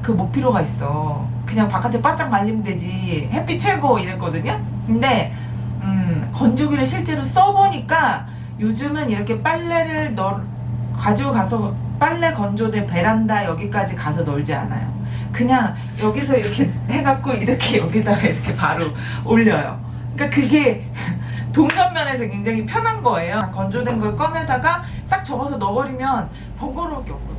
그 뭐 필요가 있어. 그냥 바깥에 바짝 말리면 되지. 햇빛 최고 이랬거든요. 근데 건조기를 실제로 써보니까 요즘은 이렇게 빨래를 가지고 가서 빨래 건조된 베란다 여기까지 가서 널지 않아요. 그냥 여기서 이렇게 해갖고 이렇게 여기다가 이렇게 바로 올려요. 그러니까 그게 동선면에서 굉장히 편한 거예요. 건조된 걸 꺼내다가 싹 접어서 넣어버리면 번거로울 게 없거든요.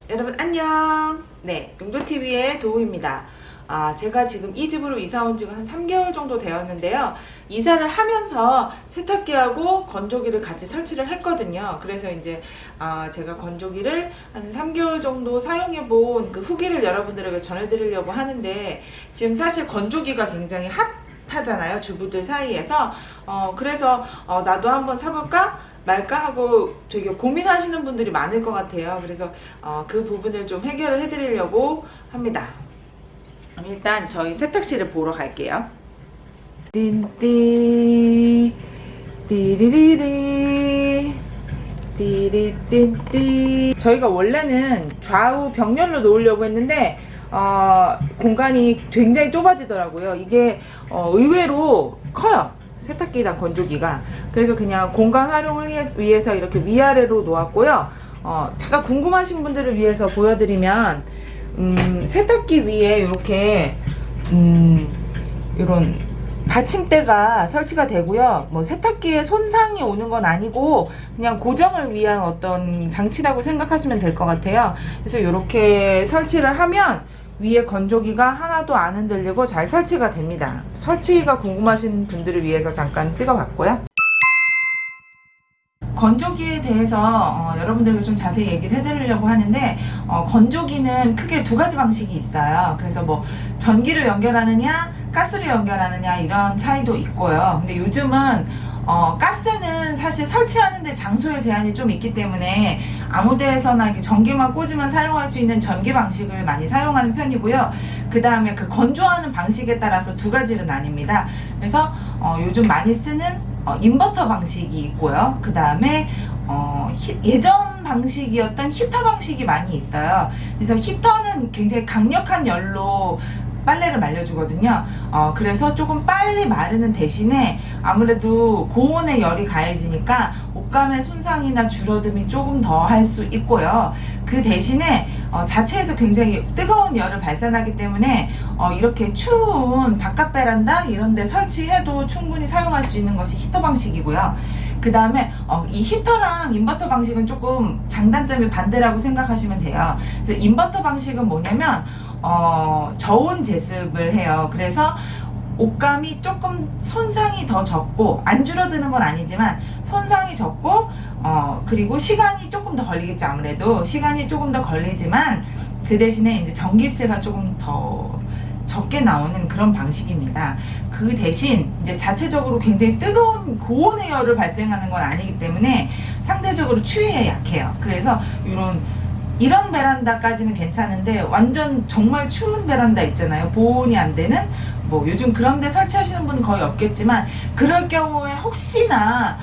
여러분 안녕. 네, 용도TV의 도우입니다. 제가 지금 이 집으로 이사 온 지가 한 3개월 정도 되었는데요. 이사를 하면서 세탁기하고 건조기를 같이 설치를 했거든요. 그래서 이제 제가 건조기를 한 3개월 정도 사용해 본 그 후기를 여러분들에게 전해드리려고 하는데, 지금 사실 건조기가 굉장히 핫하잖아요, 주부들 사이에서. 그래서 나도 한번 사볼까 말까 하고 되게 고민하시는 분들이 많을 것 같아요. 그래서 그 부분을 좀 해결을 해드리려고 합니다. 그럼 일단 저희 세탁실을 보러 갈게요. 띵띵 띠리리리 띠리띵띵. 저희가 원래는 좌우 벽면으로 놓으려고 했는데 공간이 굉장히 좁아지더라고요. 이게 의외로 커요, 세탁기랑 건조기가. 그래서 그냥 공간 활용을 위해서 이렇게 위아래로 놓았고요. 제가 궁금하신 분들을 위해서 보여드리면, 세탁기 위에 이렇게 이런 받침대가 설치가 되고요. 뭐 세탁기에 손상이 오는 건 아니고 그냥 고정을 위한 어떤 장치라고 생각하시면 될 것 같아요. 그래서 이렇게 설치를 하면 위에 건조기가 하나도 안 흔들리고 잘 설치가 됩니다. 설치가 궁금하신 분들을 위해서 잠깐 찍어봤고요. 건조기에 대해서 여러분들에게 좀 자세히 얘기를 해드리려고 하는데, 건조기는 크게 두 가지 방식이 있어요. 그래서 뭐 전기로 연결하느냐 가스로 연결하느냐 이런 차이도 있고요. 근데 요즘은 가스는 사실 설치하는데 장소의 제한이 좀 있기 때문에 아무 데에서나 이렇게 전기만 꽂으면 사용할 수 있는 전기 방식을 많이 사용하는 편이고요. 그 다음에 그 건조하는 방식에 따라서 두 가지로 나뉩니다. 그래서 요즘 많이 쓰는 인버터 방식이 있고요. 그 다음에 예전 방식이었던 히터 방식이 많이 있어요. 그래서 히터는 굉장히 강력한 열로 빨래를 말려주거든요. 그래서 조금 빨리 마르는 대신에 아무래도 고온의 열이 가해지니까 옷감의 손상이나 줄어듦이 조금 더 할 수 있고요. 그 대신에 자체에서 굉장히 뜨거운 열을 발산하기 때문에 이렇게 추운 바깥 베란다 이런 데 설치해도 충분히 사용할 수 있는 것이 히터 방식이고요. 그 다음에 이 히터랑 인버터 방식은 조금 장단점이 반대라고 생각하시면 돼요. 그래서 인버터 방식은 뭐냐면 저온 제습을 해요. 그래서 옷감이 조금 손상이 더 적고, 안 줄어드는 건 아니지만 손상이 적고, 그리고 시간이 조금 더 걸리겠죠. 아무래도 시간이 조금 더 걸리지만 그 대신에 이제 전기세가 조금 더 적게 나오는 그런 방식입니다. 그 대신 이제 자체적으로 굉장히 뜨거운 고온의 열을 발생하는 건 아니기 때문에 상대적으로 추위에 약해요. 그래서 이런 베란다까지는 괜찮은데, 완전 정말 추운 베란다 있잖아요. 보온이 안 되는, 뭐 요즘 그런 데 설치하시는 분은 거의 없겠지만, 그럴 경우에 혹시나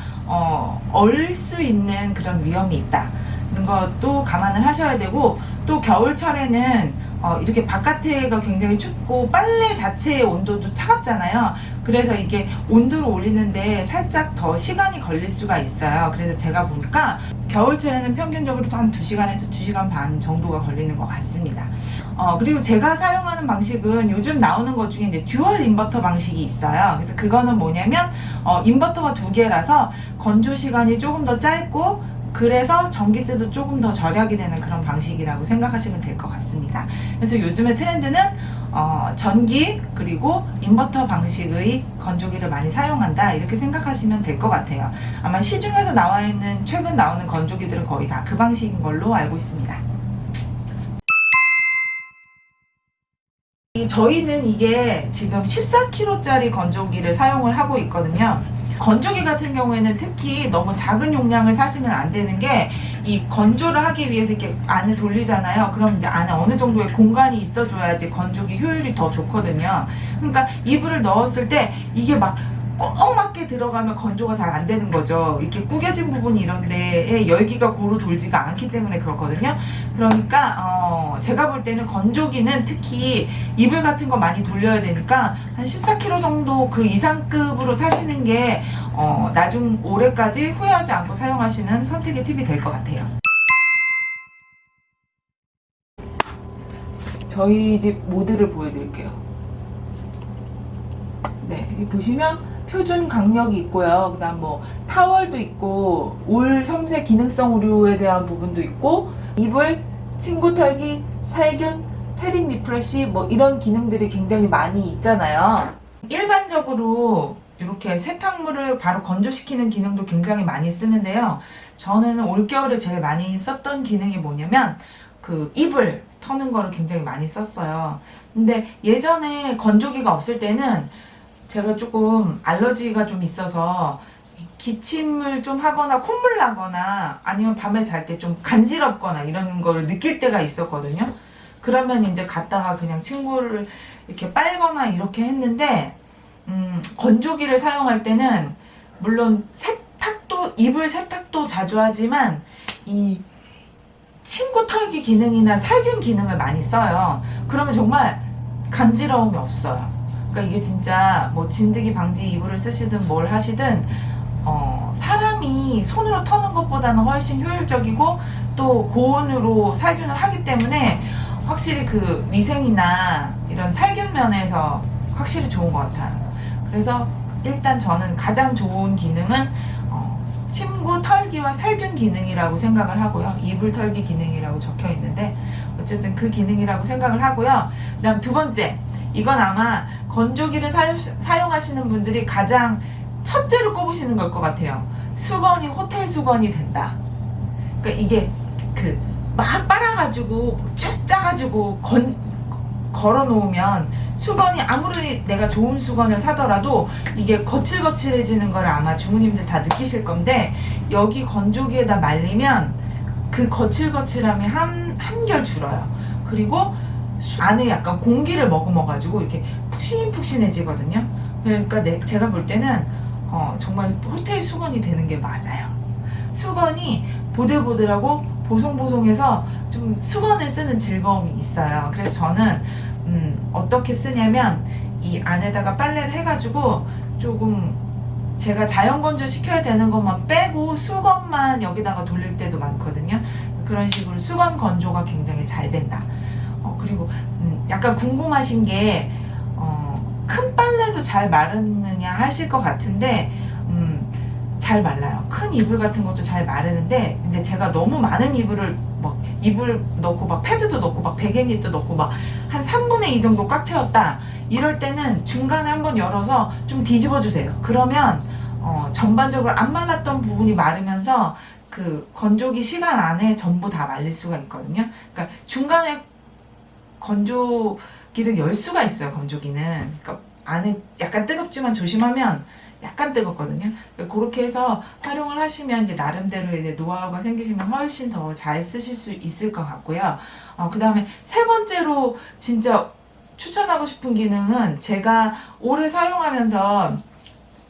얼 수 있는 그런 위험이 있다 이런 것도 감안을 하셔야 되고, 또 겨울철에는 이렇게 바깥에가 굉장히 춥고 빨래 자체의 온도도 차갑잖아요. 그래서 이게 온도를 올리는데 살짝 더 시간이 걸릴 수가 있어요. 그래서 제가 보니까 겨울철에는 평균적으로 한 2시간에서 2시간 반 정도가 걸리는 것 같습니다. 그리고 제가 사용하는 방식은 요즘 나오는 것 중에 이제 듀얼 인버터 방식이 있어요. 그래서 그거는 뭐냐면 인버터가 2개라서 건조 시간이 조금 더 짧고, 그래서 전기세도 조금 더 절약이 되는 그런 방식이라고 생각하시면 될 것 같습니다. 그래서 요즘의 트렌드는 전기 그리고 인버터 방식의 건조기를 많이 사용한다 이렇게 생각하시면 될 것 같아요. 아마 시중에서 나와 있는 최근 나오는 건조기들은 거의 다 그 방식인 걸로 알고 있습니다. 저희는 이게 지금 14kg짜리 건조기를 사용을 하고 있거든요. 건조기 같은 경우에는 특히 너무 작은 용량을 사시면 안 되는 게, 이 건조를 하기 위해서 이렇게 안에 돌리잖아요. 그럼 이제 안에 어느 정도의 공간이 있어줘야지 건조기 효율이 더 좋거든요. 그러니까 이불을 넣었을 때 이게 막 꼭 맞게 들어가면 건조가 잘 안 되는 거죠. 이렇게 구겨진 부분이 이런 데에 열기가 고루 돌지가 않기 때문에 그렇거든요. 그러니까 제가 볼 때는 건조기는 특히 이불 같은 거 많이 돌려야 되니까 한 14kg 정도 그 이상급으로 사시는 게 나중 올해까지 후회하지 않고 사용하시는 선택의 팁이 될 것 같아요. 저희 집 모드를 보여드릴게요. 네, 여기 보시면 표준 강력이 있고요. 그 다음 뭐 타월도 있고 울 섬세 기능성 의류에 대한 부분도 있고, 이불, 침구 털기, 살균, 패딩 리프레시 뭐 이런 기능들이 굉장히 많이 있잖아요. 일반적으로 이렇게 세탁물을 바로 건조시키는 기능도 굉장히 많이 쓰는데요. 저는 올겨울에 제일 많이 썼던 기능이 뭐냐면 그 이불 터는 거를 굉장히 많이 썼어요. 근데 예전에 건조기가 없을 때는 제가 조금 알러지가 좀 있어서 기침을 좀 하거나 콧물 나거나 아니면 밤에 잘 때 좀 간지럽거나 이런 걸 느낄 때가 있었거든요. 그러면 이제 갔다가 그냥 친구를 이렇게 빨거나 이렇게 했는데, 건조기를 사용할 때는 물론 세탁도, 이불 세탁도 자주 하지만 이 침구 털기 기능이나 살균 기능을 많이 써요. 그러면 정말 간지러움이 없어요. 그러니까 이게 진짜 뭐 진드기 방지 이불을 쓰시든 뭘 하시든 사람이 손으로 터는 것보다는 훨씬 효율적이고 또 고온으로 살균을 하기 때문에 확실히 그 위생이나 이런 살균 면에서 확실히 좋은 것 같아요. 그래서 일단 저는 가장 좋은 기능은 침구 털기와 살균 기능이라고 생각을 하고요. 이불 털기 기능이라고 적혀 있는데 어쨌든 그 기능이라고 생각을 하고요. 그 다음 두 번째, 이건 아마 건조기를 사용하시는 분들이 가장 첫째로 꼽으시는 걸 것 같아요. 수건이 호텔 수건이 된다. 그러니까 이게 그 막 빨아가지고 쭉 짜가지고 걸어 놓으면 수건이 아무리 내가 좋은 수건을 사더라도 이게 거칠거칠해지는 걸 아마 주부님들 다 느끼실 건데, 여기 건조기에다 말리면 그 거칠거칠함이 한결 줄어요. 그리고 안에 약간 공기를 머금어가지고 이렇게 푹신푹신해지거든요. 그러니까 제가 볼 때는 정말 호텔 수건이 되는 게 맞아요. 수건이 보들보들하고 보송보송해서 좀 수건을 쓰는 즐거움이 있어요. 그래서 저는 어떻게 쓰냐면 이 안에다가 빨래를 해가지고 조금 제가 자연 건조 시켜야 되는 것만 빼고 수건만 여기다가 돌릴 때도 많거든요. 그런 식으로 수건 건조가 굉장히 잘 된다. 그리고 약간 궁금하신 게 큰 빨래도 잘 마르느냐 하실 것 같은데 잘 말라요. 큰 이불 같은 것도 잘 마르는데, 이제 제가 너무 많은 이불을 막 이불 넣고 막 패드도 넣고 막 베개니도 넣고 막 한 3분의 2 정도 꽉 채웠다, 이럴 때는 중간에 한번 열어서 좀 뒤집어 주세요. 그러면 전반적으로 안 말랐던 부분이 마르면서 그 건조기 시간 안에 전부 다 말릴 수가 있거든요. 그러니까 중간에 건조기를 열 수가 있어요. 건조기는 그러니까 안에 약간 뜨겁지만 조심하면 약간 뜨겁거든요. 그러니까 그렇게 해서 활용을 하시면 이제 나름대로 이제 노하우가 생기시면 훨씬 더 잘 쓰실 수 있을 것 같고요. 그 다음에 세 번째로 진짜 추천하고 싶은 기능은 제가 오래 사용하면서,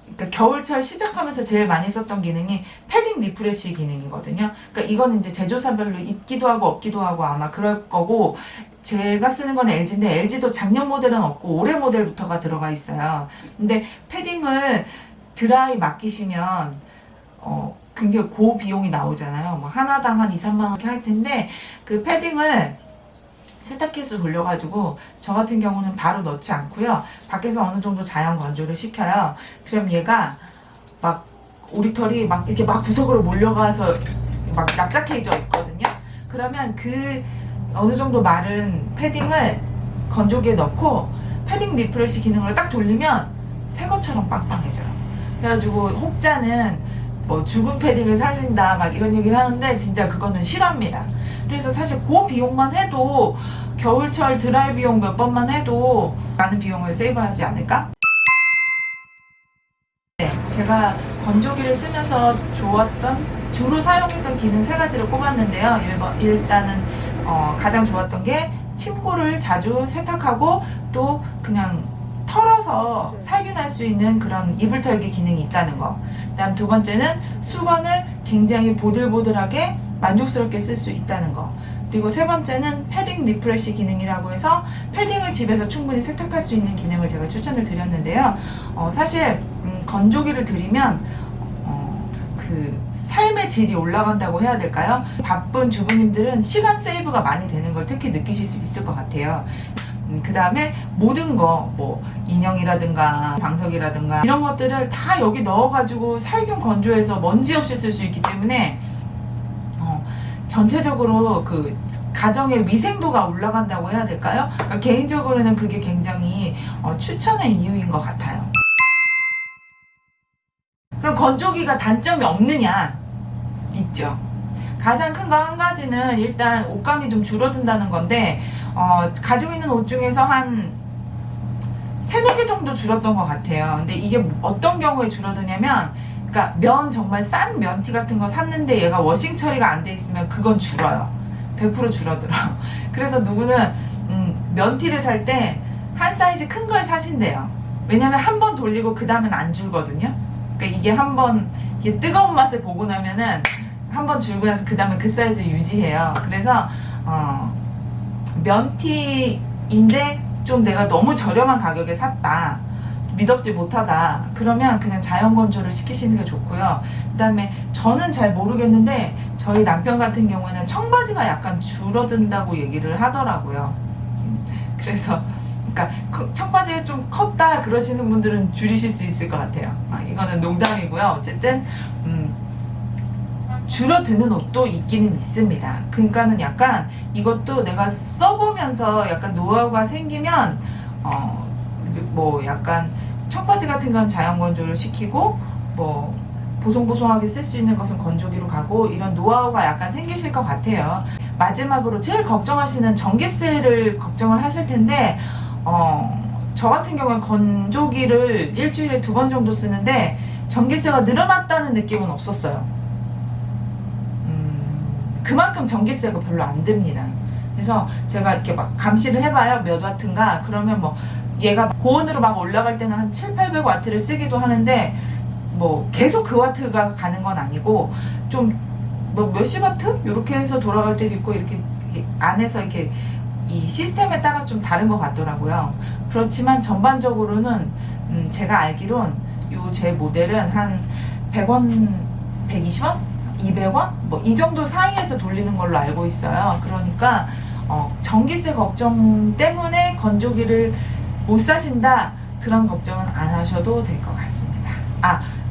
그러니까 겨울철 시작하면서 제일 많이 썼던 기능이 패딩 리프레시 기능이거든요. 그러니까 이거는 이제 제조사별로 있기도 하고 없기도 하고 아마 그럴 거고, 제가 쓰는 건 LG인데 LG도 작년 모델은 없고 올해 모델부터가 들어가 있어요. 근데 패딩을 드라이 맡기시면 굉장히 고비용이 나오잖아요. 뭐 하나당 한 2, 3만 원 이렇게 할 텐데, 그 패딩을 세탁기에서 돌려가지고 저 같은 경우는 바로 넣지 않고요. 밖에서 어느 정도 자연 건조를 시켜요. 그럼 얘가 막 오리털이 막 이렇게 막 구석으로 몰려가서 막 납작해져 있거든요. 그러면 그 어느 정도 마른 패딩을 건조기에 넣고 패딩 리프레시 기능으로 딱 돌리면 새 것처럼 빵빵해져요. 그래가지고 혹자는 뭐 죽은 패딩을 살린다 막 이런 얘기를 하는데 진짜 그거는 실화입니다. 그래서 사실 그 비용만 해도, 겨울철 드라이 비용 몇 번만 해도 많은 비용을 세이브하지 않을까? 네, 제가 건조기를 쓰면서 좋았던, 주로 사용했던 기능 3가지를 꼽았는데요. 일단은 가장 좋았던 게 침구를 자주 세탁하고 또 그냥 털어서 살균할 수 있는 그런 이불 털기 기능이 있다는 거. 그다음 2번째는 수건을 굉장히 보들보들하게 만족스럽게 쓸 수 있다는 거. 그리고 3번째는 패딩 리프레시 기능이라고 해서 패딩을 집에서 충분히 세탁할 수 있는 기능을 제가 추천을 드렸는데요. 사실 건조기를 들이면 그 삶의 질이 올라간다고 해야 될까요? 바쁜 주부님들은 시간 세이브가 많이 되는 걸 특히 느끼실 수 있을 것 같아요. 그 다음에 모든 거, 뭐 인형이라든가 방석이라든가 이런 것들을 다 여기 넣어가지고 살균 건조해서 먼지 없이 쓸 수 있기 때문에 전체적으로 그 가정의 위생도가 올라간다고 해야 될까요? 그러니까 개인적으로는 그게 굉장히 추천의 이유인 것 같아요. 그럼 건조기가 단점이 없느냐? 있죠. 가장 큰 거 한 가지는 일단 옷감이 좀 줄어든다는 건데 가지고 있는 옷 중에서 한 3-4개 정도 줄었던 것 같아요. 근데 이게 어떤 경우에 줄어드냐면, 그러니까 정말 싼 면티 같은 거 샀는데 얘가 워싱 처리가 안 돼 있으면 그건 줄어요. 100% 줄어들어요. 그래서 누구는 면티를 살 때 한 사이즈 큰 걸 사신대요. 왜냐면 한 번 돌리고 그 다음은 안 줄거든요. 그러니까 이게 한번 뜨거운 맛을 보고 나면은 한 번 줄고 나서 그 다음에 그 사이즈 유지해요. 그래서 면티인데 좀 내가 너무 저렴한 가격에 샀다, 미덥지 못하다, 그러면 그냥 자연 건조를 시키시는 게 좋고요. 그 다음에 저는 잘 모르겠는데 저희 남편 같은 경우에는 청바지가 약간 줄어든다고 얘기를 하더라고요. 그래서 그러니까 청바지가 좀 컸다 그러시는 분들은 줄이실 수 있을 것 같아요. 이거는 농담이고요. 어쨌든 줄어드는 옷도 있기는 있습니다. 그러니까는 약간 이것도 내가 써보면서 약간 노하우가 생기면 뭐 약간 청바지 같은 건 자연 건조를 시키고 뭐 보송보송하게 쓸 수 있는 것은 건조기로 가고, 이런 노하우가 약간 생기실 것 같아요. 마지막으로 제일 걱정하시는 전기세를 걱정을 하실 텐데, 저 같은 경우는 건조기를 일주일에 2번 정도 쓰는데 전기세가 늘어났다는 느낌은 없었어요. 그만큼 전기세가 별로 안 듭니다. 그래서 제가 이렇게 막 감시를 해봐요. 몇 와트인가? 그러면 뭐 얘가 고온으로 막 올라갈 때는 한 700-800와트를 쓰기도 하는데 뭐 계속 그 와트가 가는 건 아니고 좀 뭐 몇십 와트? 이렇게 해서 돌아갈 때도 있고, 이렇게 안에서 이렇게 이 시스템에 따라 좀 다른 것 같더라고요. 그렇지만 전반적으로는 제가 알기론 요 제 모델은 한 100원, 120원? 200원? 뭐 이 정도 사이에서 돌리는 걸로 알고 있어요. 그러니까 전기세 걱정 때문에 건조기를 못 사신다, 그런 걱정은 안 하셔도 될 것 같습니다.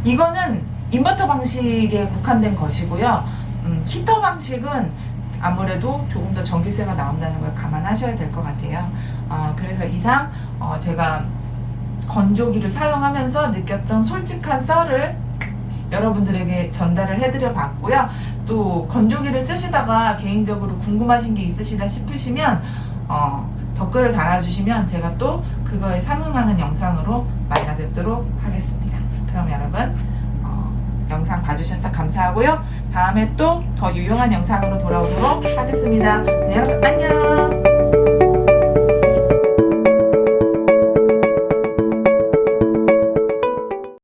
이거는 인버터 방식에 국한된 것이고요. 히터 방식은 아무래도 조금 더 전기세가 나온다는 걸 감안하셔야 될 것 같아요. 그래서 이상 제가 건조기를 사용하면서 느꼈던 솔직한 썰을 여러분들에게 전달을 해드려 봤고요. 또 건조기를 쓰시다가 개인적으로 궁금하신 게 있으시다 싶으시면 댓글을 달아주시면 제가 또 그거에 상응하는 영상으로 만나 뵙도록 하겠습니다. 그럼 여러분 영상 봐주셔서 감사하고요. 다음에 또 더 유용한 영상으로 돌아오도록 하겠습니다. 네, 여러분 안녕.